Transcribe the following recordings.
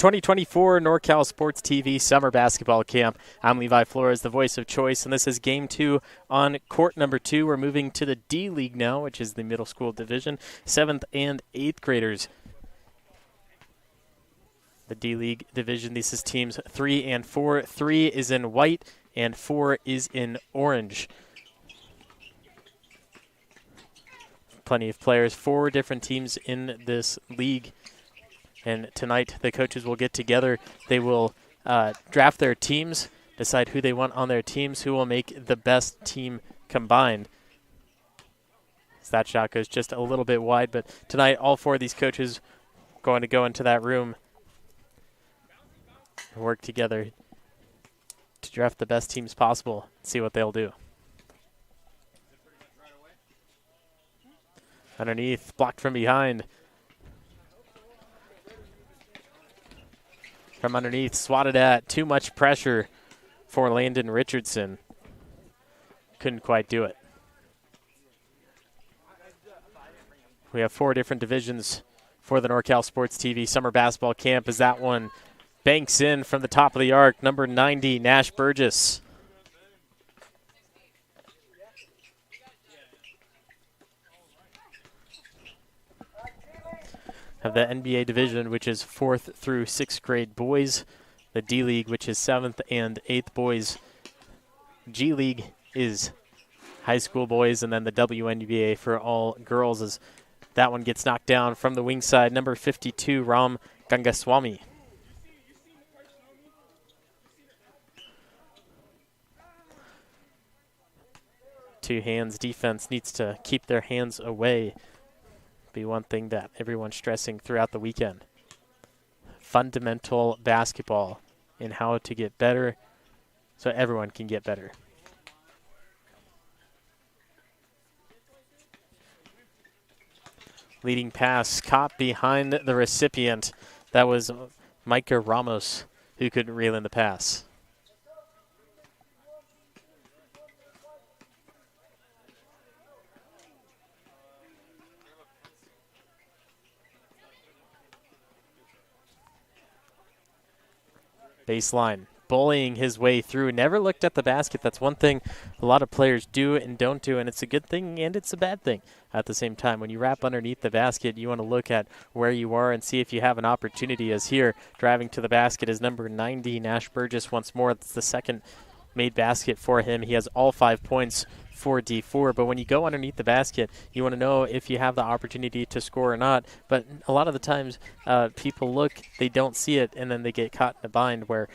2024 NorCal Sports TV Summer Basketball Camp. I'm Levi Flores, the voice of choice, and this is Game 2 on court number 2. We're moving to the D League now, which is the middle school division, 7th and 8th graders. The D League division, this is teams 3 and 4. 3 is in white and 4 is in orange. Plenty of players, 4 different teams in this league. And tonight, the coaches will get together. They will draft their teams, decide who they want on their teams, who will make the best team combined. That shot goes just a little bit wide, but tonight, all 4 of these coaches going to go into that room and work together to draft the best teams possible, see what they'll do. Underneath, blocked from behind. From underneath, swatted at. Too much pressure for Landon Richardson. Couldn't quite do it. We have 4 different divisions for the NorCal Sports TV Summer Basketball Camp as that one banks in from the top of the arc. Number 90, Nash Burgess. Have the NBA division, which is 4th through 6th grade boys. The D League, which is 7th and 8th boys. G League is high school boys, and then the WNBA for all girls as that one gets knocked down from the wing side. Number 52, Ram Gangaswamy. Two hands defense needs to keep their hands away. Be one thing that everyone's stressing throughout the weekend. Fundamental basketball in how to get better so everyone can get better. Leading pass caught behind the recipient. That was Micah Ramos who couldn't reel in the pass. Baseline, bullying his way through. Never looked at the basket. That's one thing a lot of players do and don't do, and it's a good thing and it's a bad thing at the same time. When you wrap underneath the basket, you want to look at where you are and see if you have an opportunity. As here, driving to the basket is number 90, Nash Burgess once more. That's the second made basket for him. He has all 5 points for D4, but when you go underneath the basket, you want to know if you have the opportunity to score or not. But a lot of the times, people look, they don't see it, and then they get caught in a bind where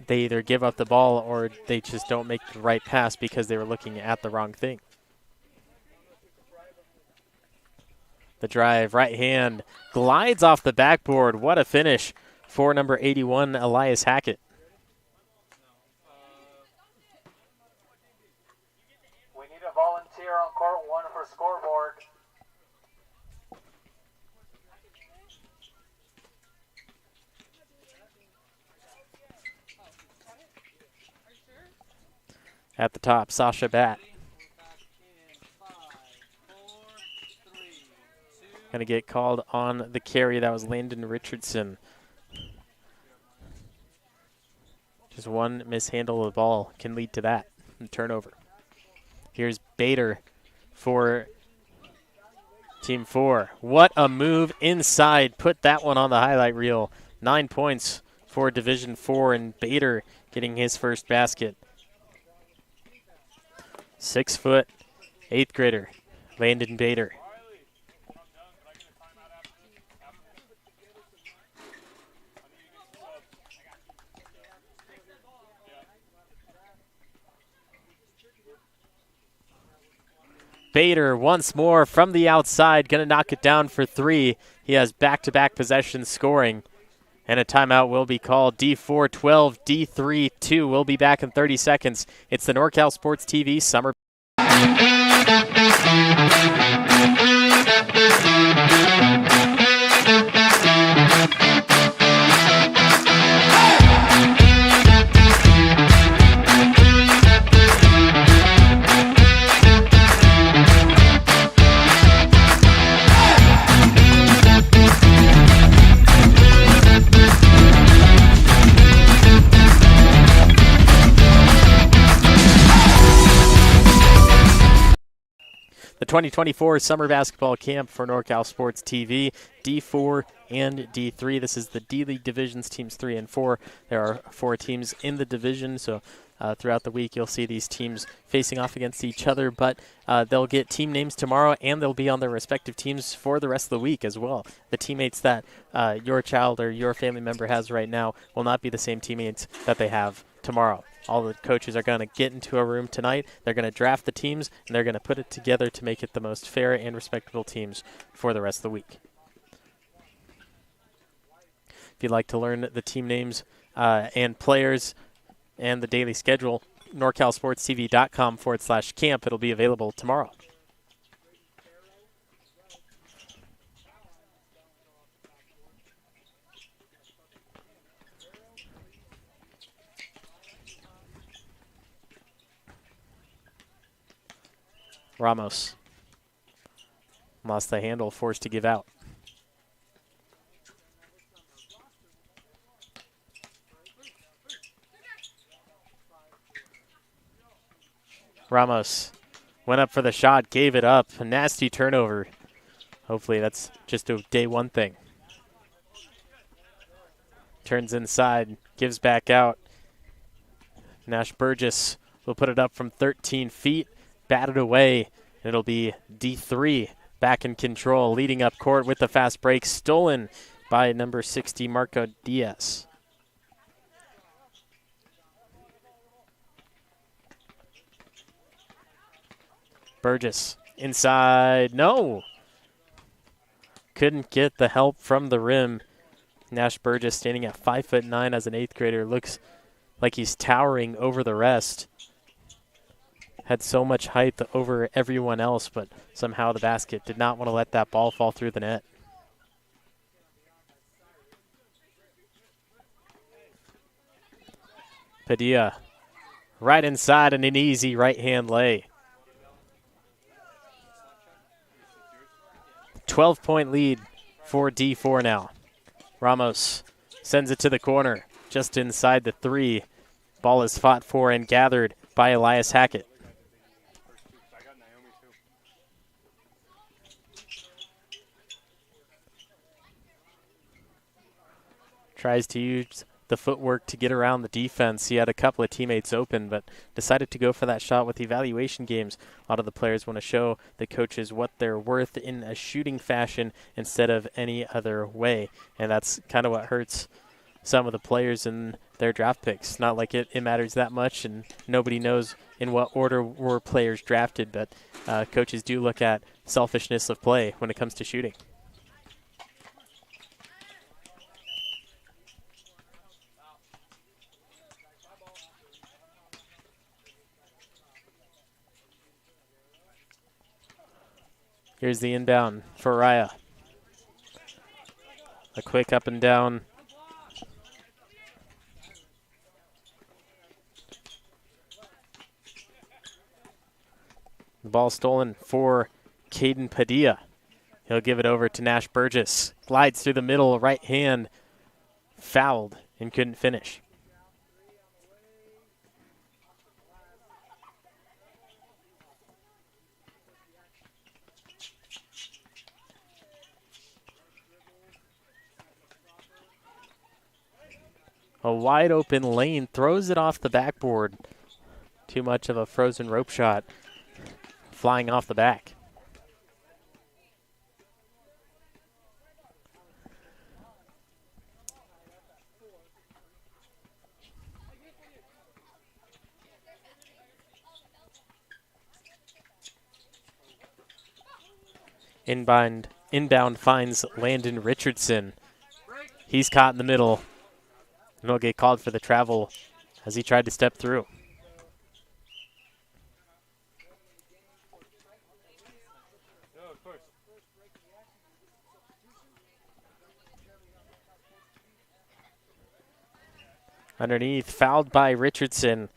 they either give up the ball or they just don't make the right pass because they were looking at the wrong thing. The drive, right hand, glides off the backboard. What a finish for number 81, Elias Hackett. Volunteer on court 1 for scoreboard. At the top, Sasha Batt. Going to get called on the carry. That was Landon Richardson. Just one mishandle of the ball can lead to that and turnover. Here's Bader for Team 4. What a move inside. Put that one on the highlight reel. 9 points for Division 4, and Bader getting his first basket. 6 foot, 8th grader, Landon Bader. Bader once more from the outside, going to knock it down for 3. He has back-to-back possessions scoring. And a timeout will be called. D4 12, D3 2. We'll be back in 30 seconds. It's the NorCal Sports TV Summer. 2024 summer basketball camp for NorCal Sports TV, D4 and D3. This is the D-League divisions, teams 3 and 4. There are 4 teams in the division, so throughout the week you'll see these teams facing off against each other, but they'll get team names tomorrow, and they'll be on their respective teams for the rest of the week as well. The teammates that your child or your family member has right now will not be the same teammates that they have tomorrow. All the coaches are going to get into a room tonight. They're going to draft the teams, and they're going to put it together to make it the most fair and respectable teams for the rest of the week. If you'd like to learn the team names and players and the daily schedule, NorCalSportsTV.com/camp. It'll be available tomorrow. Ramos lost the handle, forced to give out. Ramos went up for the shot, gave it up. A nasty turnover. Hopefully that's just a day one thing. Turns inside, gives back out. Nash Burgess will put it up from 13 feet. Batted away. It'll be D3 back in control, leading up court with the fast break, stolen by number 60, Marco Diaz. Burgess inside, no! Couldn't get the help from the rim. Nash Burgess, standing at 5'9" as an 8th grader, looks like he's towering over the rest. Had so much height over everyone else, but somehow the basket did not want to let that ball fall through the net. Padilla right inside and an easy right-hand lay. 12-point lead for D4 now. Ramos sends it to the corner, just inside the 3. Ball is fought for and gathered by Elias Hackett. Tries to use the footwork to get around the defense. He had a couple of teammates open, but decided to go for that shot with evaluation games. A lot of the players want to show the coaches what they're worth in a shooting fashion instead of any other way. And that's kind of what hurts some of the players in their draft picks. Not like it matters that much, and nobody knows in what order were players drafted, but coaches do look at selfishness of play when it comes to shooting. Here's the inbound for Raya. A quick up and down. The ball stolen for Caden Padilla. He'll give it over to Nash Burgess. Glides through the middle, right hand. Fouled and couldn't finish. A wide open lane, throws it off the backboard. Too much of a frozen rope shot, flying off the back. Inbound finds Landon Richardson. He's caught in the middle. And he'll get called for the travel as he tried to step through. Underneath, fouled by Richardson.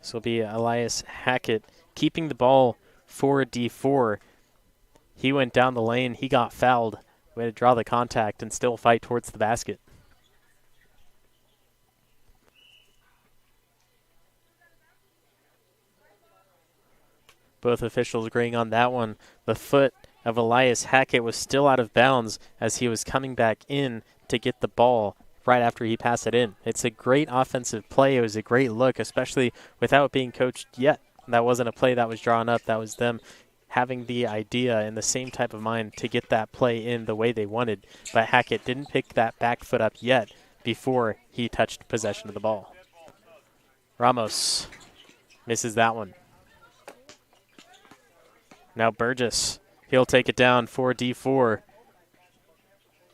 This will be Elias Hackett keeping the ball for D4. He went down the lane. He got fouled. Way to draw the contact and still fight towards the basket. both officials agreeing on that one. The foot of Elias Hackett was still out of bounds as he was coming back in to get the ball right after he passed it in. It's a great offensive play. It was a great look, especially without being coached yet. That wasn't a play that was drawn up. That was them having the idea and the same type of mind to get that play in the way they wanted. But Hackett didn't pick that back foot up yet before he touched possession of the ball. Ramos misses that one. Now Burgess, he'll take it down for D4.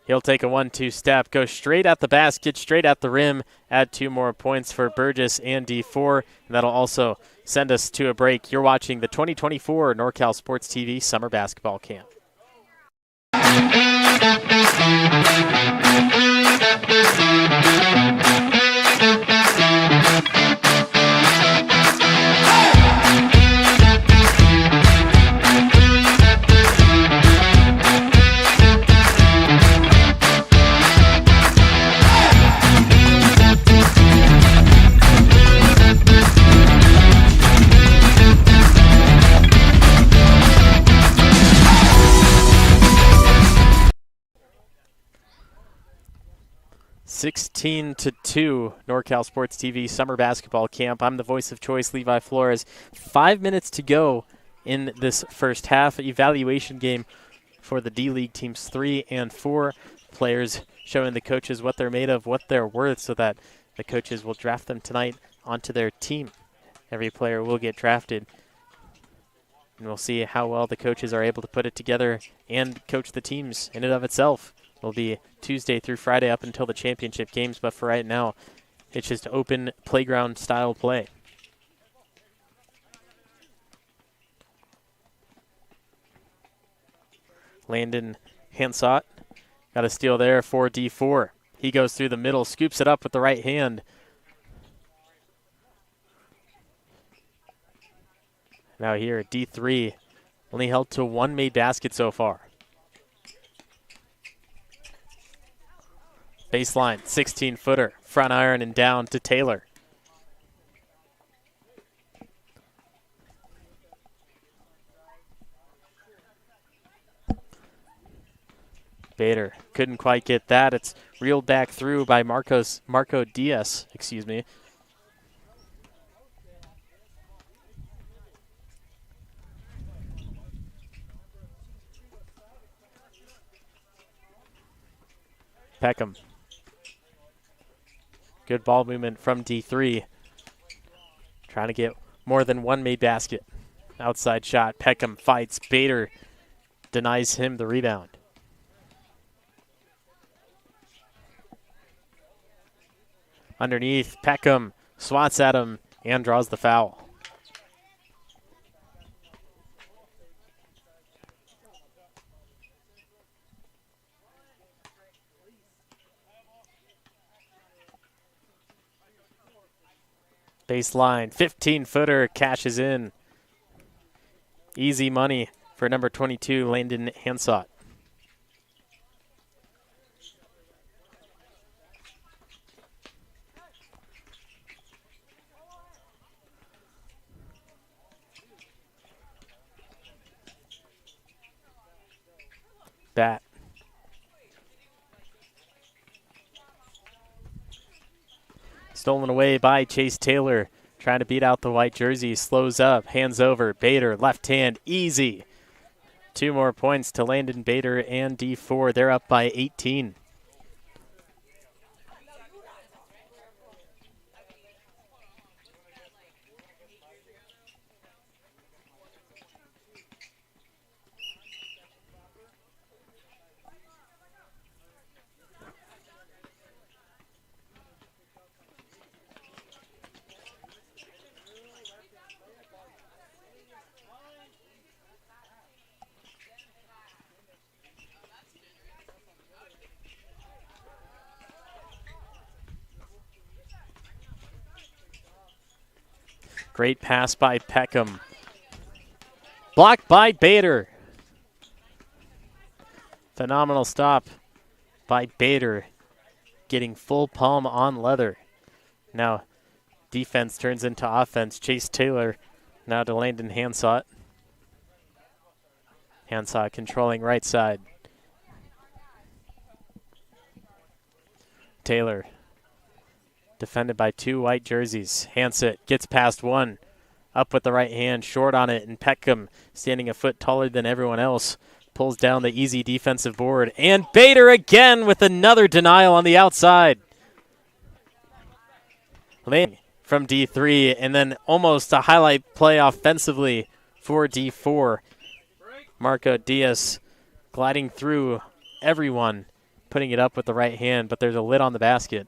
He'll take a 1-2 step, go straight at the basket, straight at the rim, add 2 more points for Burgess and D4. And that'll also send us to a break. You're watching the 2024 NorCal Sports TV Summer Basketball Camp. (16-2), NorCal Sports TV Summer Basketball Camp. I'm the voice of choice, Levi Flores. 5 minutes to go in this first half. Evaluation game for the D-League teams 3 and 4. Players showing the coaches what they're made of, what they're worth, so that the coaches will draft them tonight onto their team. Every player will get drafted. And we'll see how well the coaches are able to put it together and coach the teams in and of itself. It'll be Tuesday through Friday up until the championship games, but for right now, it's just open playground-style play. Landon Hansot got a steal there for D4. He goes through the middle, scoops it up with the right hand. Now here, D3 only held to 1 made basket so far. Baseline, 16-footer, front iron and down to Taylor. Bader couldn't quite get that. It's reeled back through by Marco Diaz, excuse me. Peckham. Good ball movement from D3. Trying to get more than 1 made basket. Outside shot. Peckham fights. Bader denies him the rebound. Underneath, Peckham swats at him and draws the foul. Baseline, 15-footer, cashes in. Easy money for number 22, Landon Hansot. Bat. Stolen away by Chase Taylor. Trying to beat out the white jersey. Slows up. Hands over. Bader. Left hand. Easy. 2 more points to Landon Bader and D4. They're up by 18. Great pass by Peckham. Blocked by Bader. Phenomenal stop by Bader. Getting full palm on leather. Now defense turns into offense. Chase Taylor now to Landon Hansot. Hansaw controlling right side. Taylor, defended by 2 white jerseys. Hansett gets past one, up with the right hand, short on it, and Peckham, standing a foot taller than everyone else, pulls down the easy defensive board. And Bader again with another denial on the outside. Laying from D3, and then almost a highlight play offensively for D4. Marco Diaz gliding through everyone, putting it up with the right hand, but there's a lid on the basket.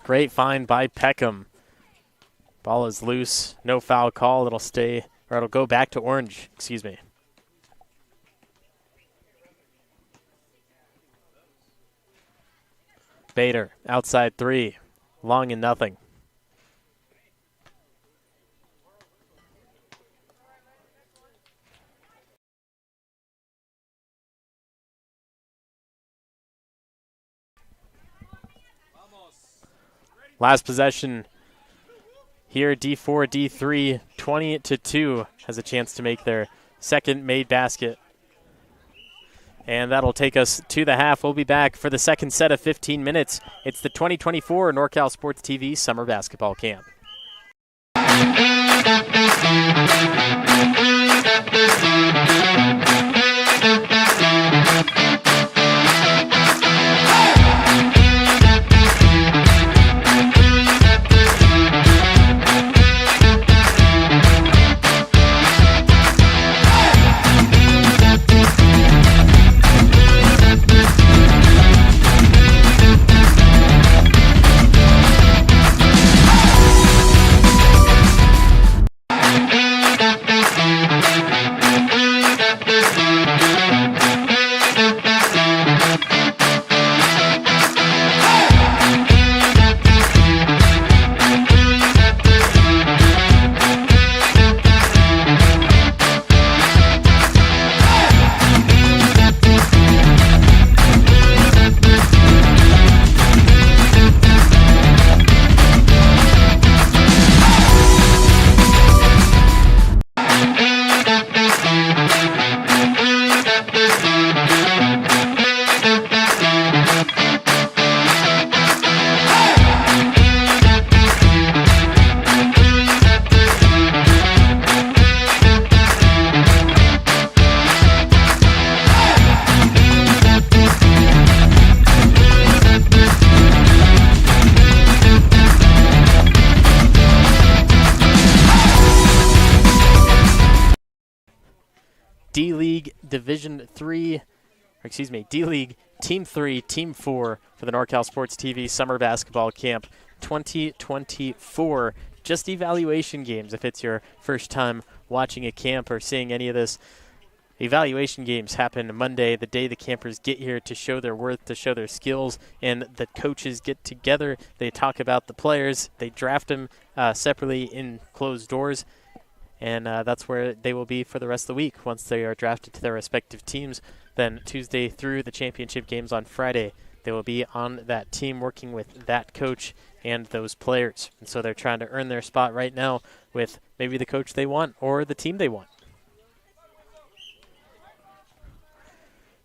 Great find by Peckham. Ball is loose, no foul call. It'll stay, or it'll go back to Orange, excuse me. Bader, outside 3, long and nothing. Last possession here, D4, D3, 20-2 has a chance to make their second made basket. And that'll take us to the half. We'll be back for the second set of 15 minutes. It's the 2024 NorCal Sports TV Summer Basketball Camp. D-League Division 3, D-League Team 3, Team 4 for the NorCal Sports TV Summer Basketball Camp 2024. Just evaluation games if it's your first time watching a camp or seeing any of this. Evaluation games happen Monday, the day the campers get here to show their worth, to show their skills, and the coaches get together. They talk about the players. They draft them separately in closed doors. And that's where they will be for the rest of the week once they are drafted to their respective teams. Then Tuesday through the championship games on Friday, they will be on that team working with that coach and those players. And so they're trying to earn their spot right now with maybe the coach they want or the team they want.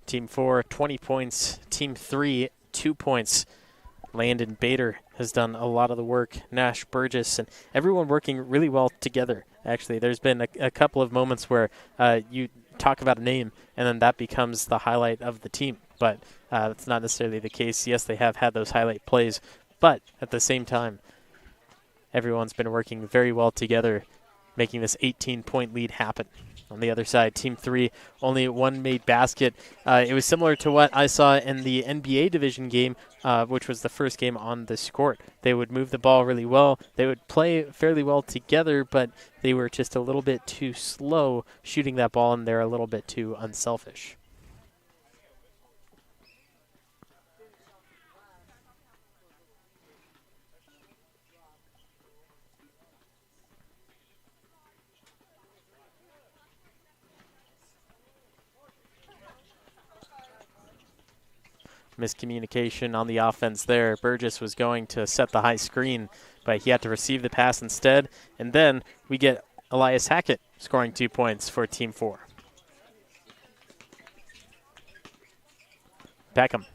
Team 4, 20 points. Team 3, 2 points. Landon Bader has done a lot of the work. Nash Burgess and everyone working really well together. Actually, there's been a couple of moments where you talk about a name and then that becomes the highlight of the team. But that's not necessarily the case. Yes, they have had those highlight plays, but at the same time, everyone's been working very well together, making this 18-point lead happen. On the other side, Team 3, only one made basket. It was similar to what I saw in the NBA division game, which was the first game on this court. They would move the ball really well. They would play fairly well together, but they were just a little bit too slow shooting that ball, and they're a little bit too unselfish. Miscommunication on the offense there. Burgess was going to set the high screen, but he had to receive the pass instead. And then we get Elias Hackett scoring 2 points for Team 4. Peckham.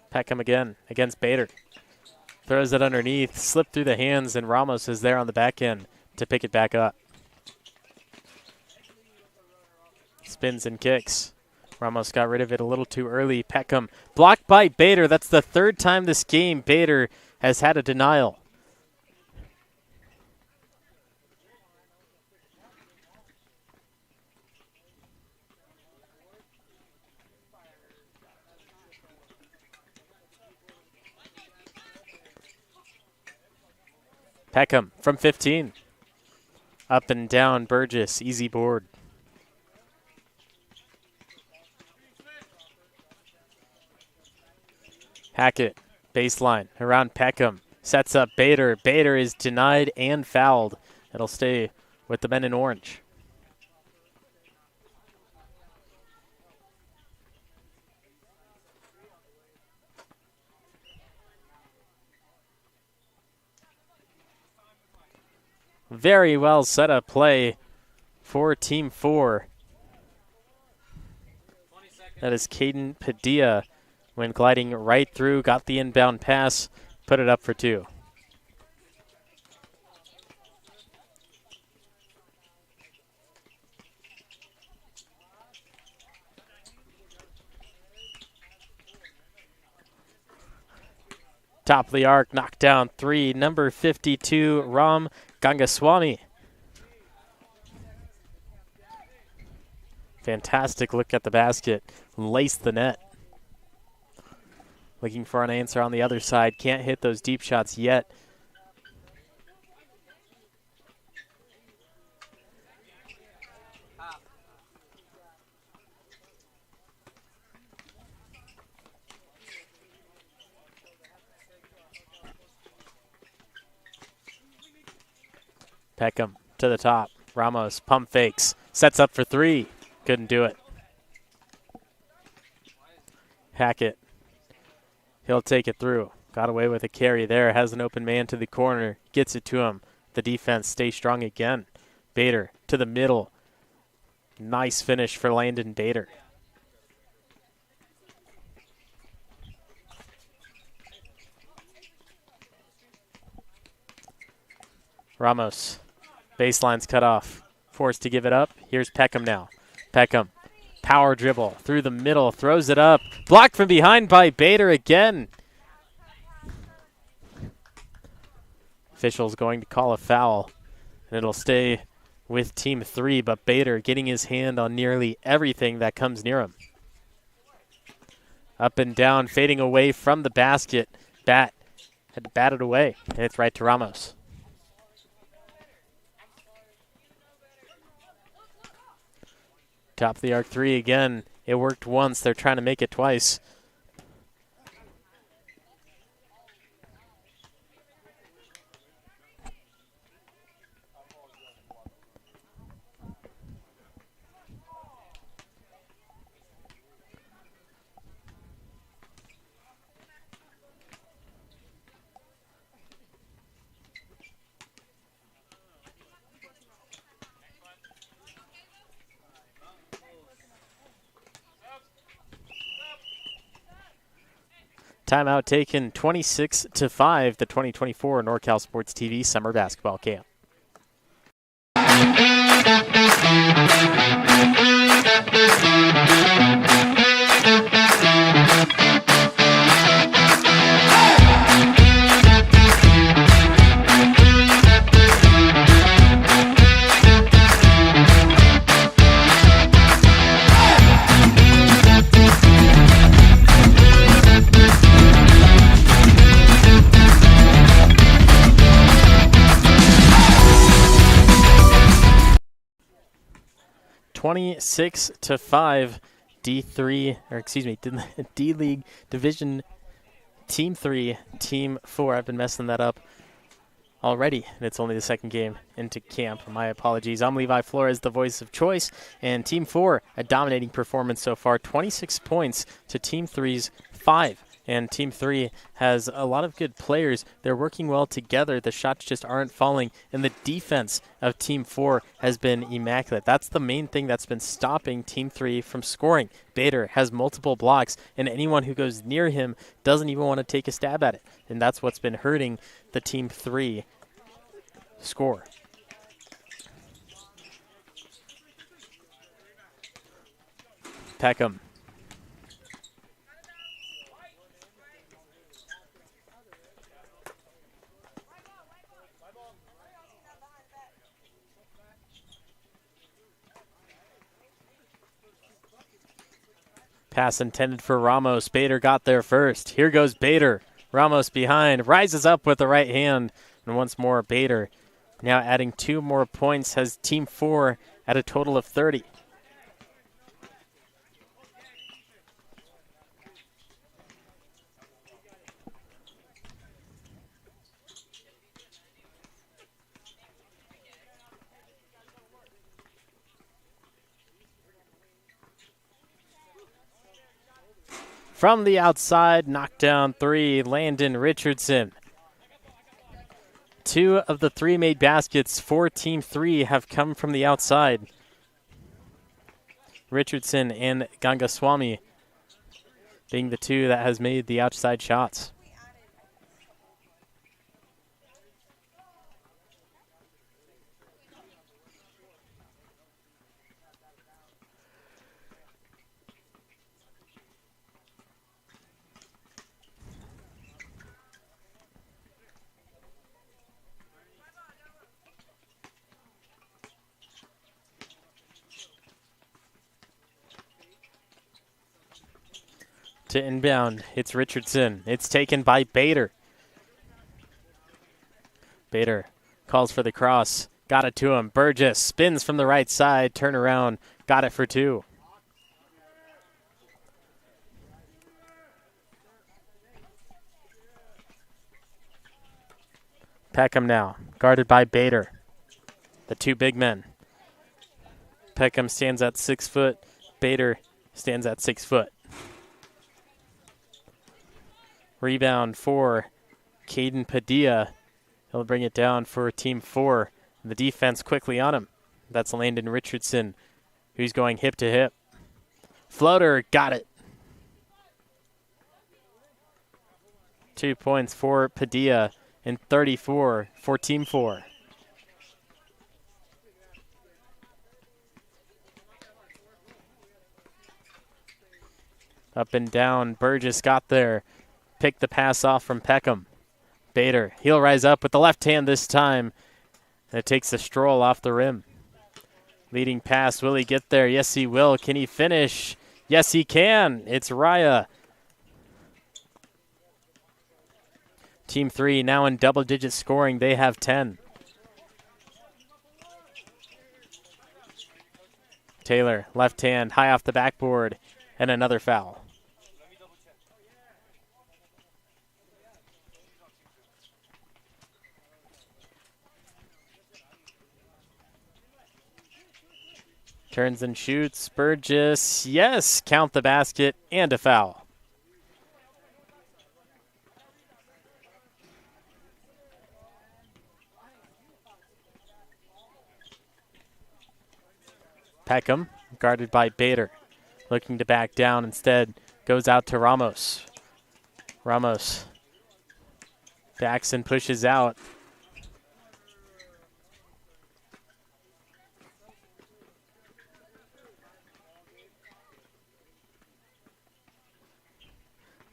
Peckham again against Bader. Throws it underneath, slipped through the hands, and Ramos is there on the back end to pick it back up. Spins and kicks. Ramos got rid of it a little too early. Peckham blocked by Bader. That's the third time this game Bader has had a denial. Peckham from 15. Up and down, Burgess, easy board. Hackett, baseline, around Peckham. Sets up Bader. Bader is denied and fouled. It'll stay with the men in orange. Very well set up play for Team 4. That is Caden Padilla when gliding right through, got the inbound pass, put it up for 2. Top of the arc, knocked down 3, number 52, Ram Gangaswamy. Fantastic look at the basket, laced the net. Looking for an answer on the other side, can't hit those deep shots yet. Peckham to the top. Ramos pump fakes. Sets up for 3. Couldn't do it. Hackett. He'll take it through. Got away with a carry there. Has an open man to the corner. Gets it to him. The defense stays strong again. Bader to the middle. Nice finish for Landon Bader. Ramos. Baseline's cut off. Forced to give it up. Here's Peckham now. Peckham. Power dribble through the middle. Throws it up. Blocked from behind by Bader again. Official's going to call a foul. And it'll stay with Team 3. But Bader getting his hand on nearly everything that comes near him. Up and down. Fading away from the basket. Had to bat it away. And it's right to Ramos. Top of the arc 3 again. It worked once. They're trying to make it twice. Timeout taken, 26-5, the 2024 NorCal Sports TV Summer Basketball Camp. (26-5), D-League Division Team 3, Team 4. I've been messing that up already, and it's only the second game into camp. My apologies. I'm Levi Flores, the voice of choice, and Team 4, a dominating performance so far, 26 points to Team 3's 5. And Team 3 has a lot of good players. They're working well together. The shots just aren't falling, and the defense of Team 4 has been immaculate. That's the main thing that's been stopping Team 3 from scoring. Bader has multiple blocks, and anyone who goes near him doesn't even want to take a stab at it. And that's what's been hurting the Team 3 score. Peckham. Pass intended for Ramos. Bader got there first. Here goes Bader. Ramos behind. Rises up with the right hand. And once more, Bader now adding 2 more points, has Team 4 at a total of 30. From the outside, knockdown 3, Landon Richardson. 2 of the 3 made baskets for Team 3 have come from the outside. Richardson and Gangaswamy being the 2 that has made the outside shots. To inbound, it's Richardson. It's taken by Bader. Bader calls for the cross. Got it to him. Burgess spins from the right side. Turn around. Got it for 2. Peckham now, guarded by Bader. The 2 big men. Peckham stands at 6 foot. Bader stands at 6 foot. Rebound for Caden Padilla. He'll bring it down for Team 4. The defense quickly on him. That's Landon Richardson, who's going hip to hip. Floater, got it. 2 points for Padilla and 34 for Team 4. Up and down, Burgess got there. Picked the pass off from Peckham. Bader, he'll rise up with the left hand this time. And it takes a stroll off the rim. Leading pass, will he get there? Yes, he will. Can he finish? Yes, he can. It's Raya. Team 3 now in double-digit scoring. They have 10. Taylor, left hand, high off the backboard, and another foul. Turns and shoots. Burgess, yes, count the basket and a foul. Peckham, guarded by Bader, looking to back down. Instead, goes out to Ramos. Ramos backs and pushes out.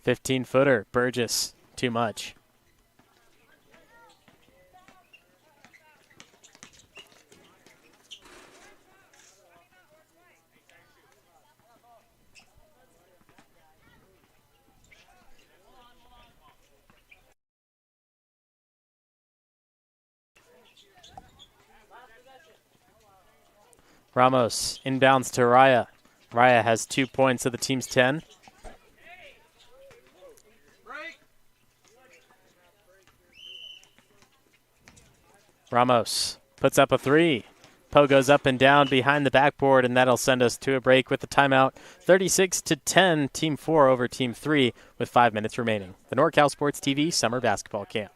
$15-footer, Burgess, too much. Ramos inbounds to Raya. Raya has 2 points of the team's 10. Ramos puts up a three. Poe goes up and down behind the backboard, and that'll send us to a break with the timeout. 36-10, Team 4 over Team 3 with 5 minutes remaining. The NorCal Sports TV Summer Basketball Camp.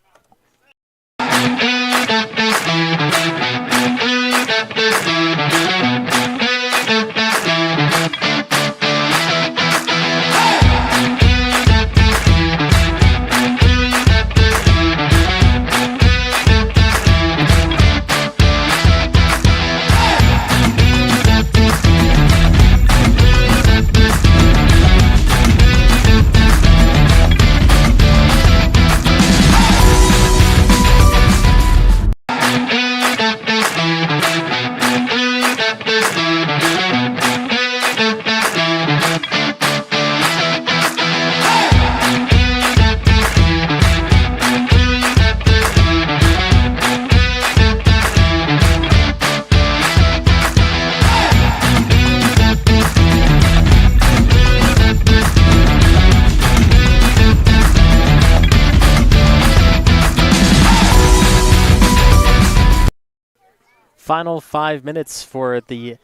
Final 5 minutes for the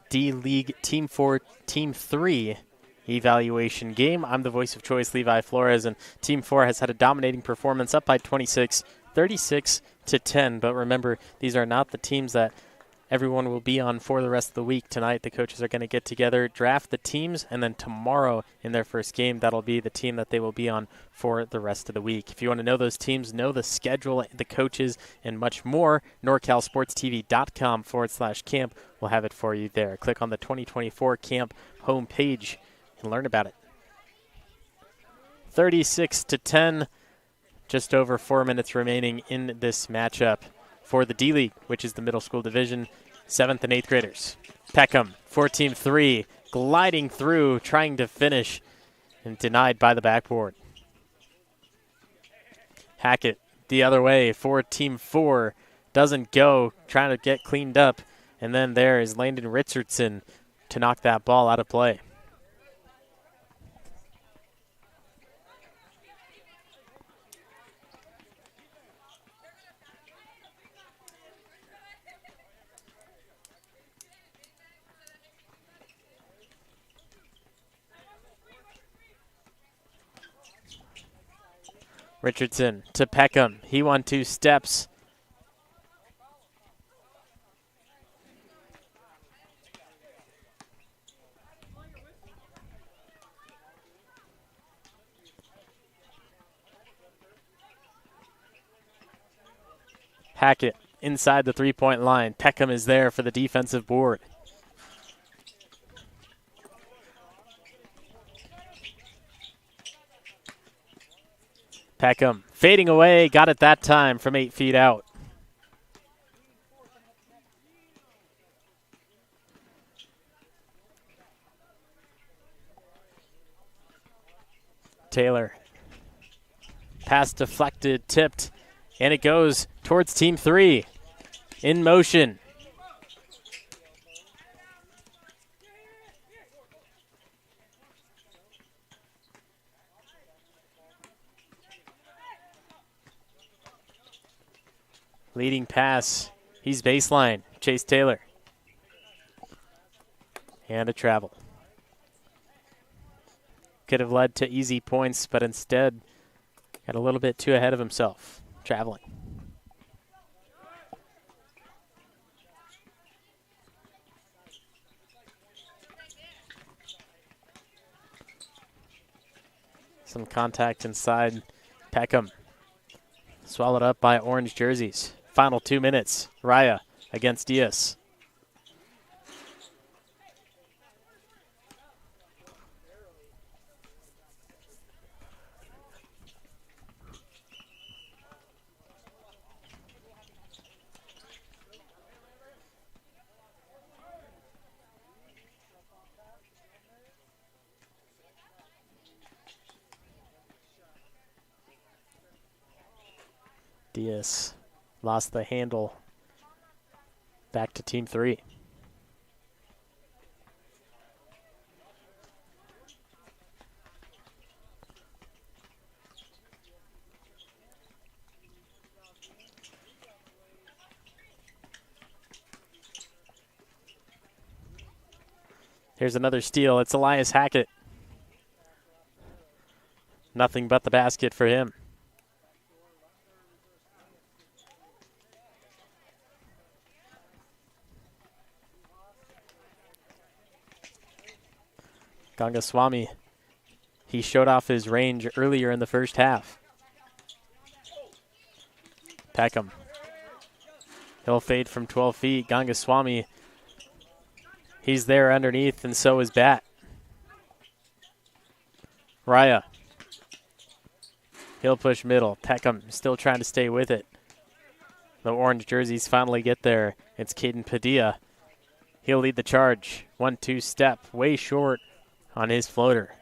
D-League Team 4, Team 3 evaluation game. I'm the voice of choice, Levi Flores, and Team 4 has had a dominating performance, up by 26, 36-10. But remember, these are not the teams that everyone will be on for the rest of the week. Tonight, the coaches are going to get together, draft the teams, and then tomorrow in their first game, that'll be the team that they will be on for the rest of the week. If you want to know those teams, know the schedule, the coaches, and much more, NorCalSportsTV.com/camp will have it for you there. Click on the 2024 camp homepage and learn about it. 36-10, just over 4 minutes remaining in this matchup for the D-League, which is the middle school division, 7th and 8th graders. Peckham for Team 3, gliding through, trying to finish, and denied by the backboard. Hackett the other way for Team 4, doesn't go, trying to get cleaned up, and then there is Landon Richardson to knock that ball out of play. Richardson to Peckham. He won 2 steps. Hackett inside the three-point line. Peckham is there for the defensive board. Peckham fading away, got it that time from 8 feet out. Taylor. Pass deflected, tipped, and it goes towards Team 3. In motion. Leading pass. He's baseline. Chase Taylor. And a travel. Could have led to easy points, but instead got a little bit too ahead of himself. Traveling. Some contact inside. Peckham. Swallowed up by orange jerseys. Final 2 minutes. Raya against Diaz. Diaz lost the handle. Back to Team 3. Here's another steal. It's Elias Hackett. Nothing but the basket for him. Gangaswamy, he showed off his range earlier in the first half. Peckham. He'll fade from 12 feet. Gangaswamy, he's there underneath, and so is Bat. Raya. He'll push middle. Peckham still trying to stay with it. The orange jerseys finally get there. It's Caden Padilla. He'll lead the charge. 1-2 step, way short on his floater.